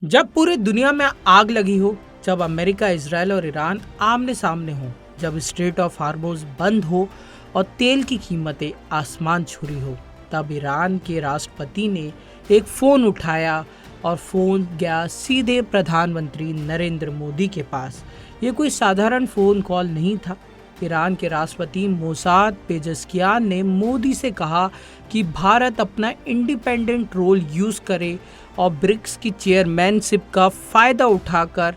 जब पूरी दुनिया में आग लगी हो, जब अमेरिका, इजराइल और ईरान आमने सामने हो, जब स्ट्रेट ऑफ हार्मोज बंद हो और तेल की कीमतें आसमान छू रही हो, तब ईरान के राष्ट्रपति ने एक फ़ोन उठाया और फ़ोन गया सीधे प्रधानमंत्री नरेंद्र मोदी के पास। ये कोई साधारण फ़ोन कॉल नहीं था। ईरान के राष्ट्रपति मोसाद पेजेस्कियान ने मोदी से कहा कि भारत अपना इंडिपेंडेंट रोल यूज़ करे और ब्रिक्स की चेयरमैनशिप का फ़ायदा उठाकर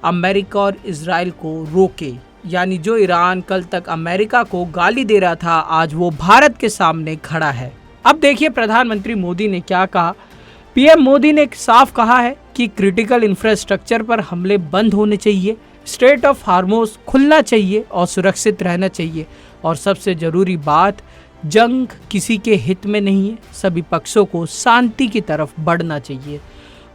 अमेरिका और इजराइल को रोके। यानी जो ईरान कल तक अमेरिका को गाली दे रहा था, आज वो भारत के सामने खड़ा है। अब देखिए प्रधानमंत्री मोदी ने क्या कहा। पीएम मोदी ने साफ कहा है कि क्रिटिकल इंफ्रास्ट्रक्चर पर हमले बंद होने चाहिए, स्ट्रेट ऑफ हार्मोज खुलना चाहिए और सुरक्षित रहना चाहिए, और सबसे ज़रूरी बात, जंग किसी के हित में नहीं है, सभी पक्षों को शांति की तरफ बढ़ना चाहिए।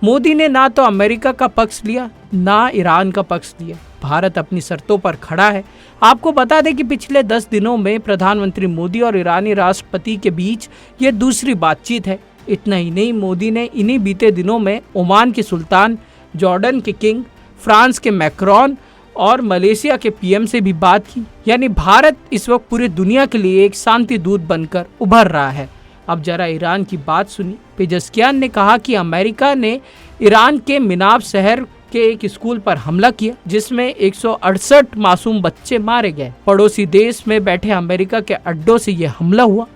मोदी ने ना तो अमेरिका का पक्ष लिया ना ईरान का पक्ष लिया। भारत अपनी शर्तों पर खड़ा है। आपको बता दें कि पिछले 10 दिनों में प्रधानमंत्री मोदी और ईरानी राष्ट्रपति के बीच ये दूसरी बातचीत है। इतना ही नहीं, मोदी ने इन्हीं बीते दिनों में ओमान के सुल्तान, जॉर्डन के किंग, फ्रांस के मैक्रोन और मलेशिया के पीएम से भी बात की। यानी भारत इस वक्त पूरी दुनिया के लिए एक शांति दूत बनकर उभर रहा है। अब जरा ईरान की बात सुनिए। पेजेस्कियान ने कहा कि अमेरिका ने ईरान के मिनाब शहर के एक स्कूल पर हमला किया, जिसमें 168 मासूम बच्चे मारे गए। पड़ोसी देश में बैठे अमेरिका के अड्डों से यह हमला हुआ।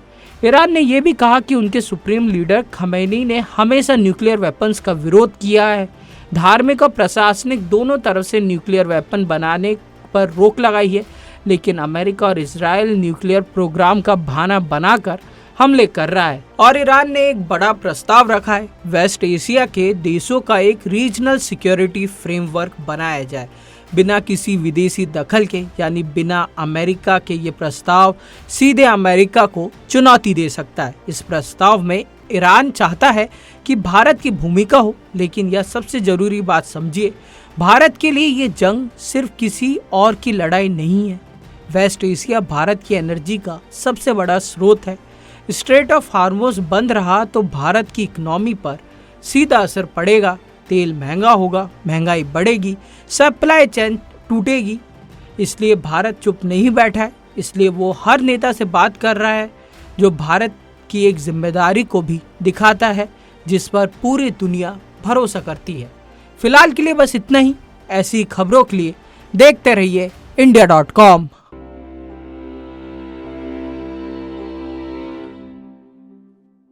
ईरान ने यह भी कहा कि उनके सुप्रीम लीडर खमैनी ने हमेशा न्यूक्लियर वेपन्स का विरोध किया है। धार्मिक और प्रशासनिक दोनों तरफ से न्यूक्लियर वेपन बनाने पर रोक लगाई है, लेकिन अमेरिका और इजराइल न्यूक्लियर प्रोग्राम का बहाना बनाकर हमले कर रहा है। और ईरान ने एक बड़ा प्रस्ताव रखा है, वेस्ट एशिया के देशों का एक रीजनल सिक्योरिटी फ्रेमवर्क बनाया जाए बिना किसी विदेशी दखल के। यानी बिना अमेरिका के ये प्रस्ताव सीधे अमेरिका को चुनौती दे सकता है। इस प्रस्ताव में ईरान चाहता है कि भारत की भूमिका हो, लेकिन यह सबसे जरूरी बात समझिए, भारत के लिए ये जंग सिर्फ किसी और की लड़ाई नहीं है। वेस्ट एशिया भारत की एनर्जी का सबसे बड़ा स्रोत है। स्ट्रेट ऑफ हार्मोज बंद रहा तो भारत की इकोनॉमी पर सीधा असर पड़ेगा। तेल महंगा होगा, महंगाई बढ़ेगी, सप्लाई चेन टूटेगी। इसलिए भारत चुप नहीं बैठा है। इसलिए वो हर नेता से बात कर रहा है जो भारत की एक जिम्मेदारी को भी दिखाता है, जिस पर पूरी दुनिया भरोसा करती है। फिलहाल के लिए बस इतना ही। ऐसी खबरों के लिए देखते रहिए India.com।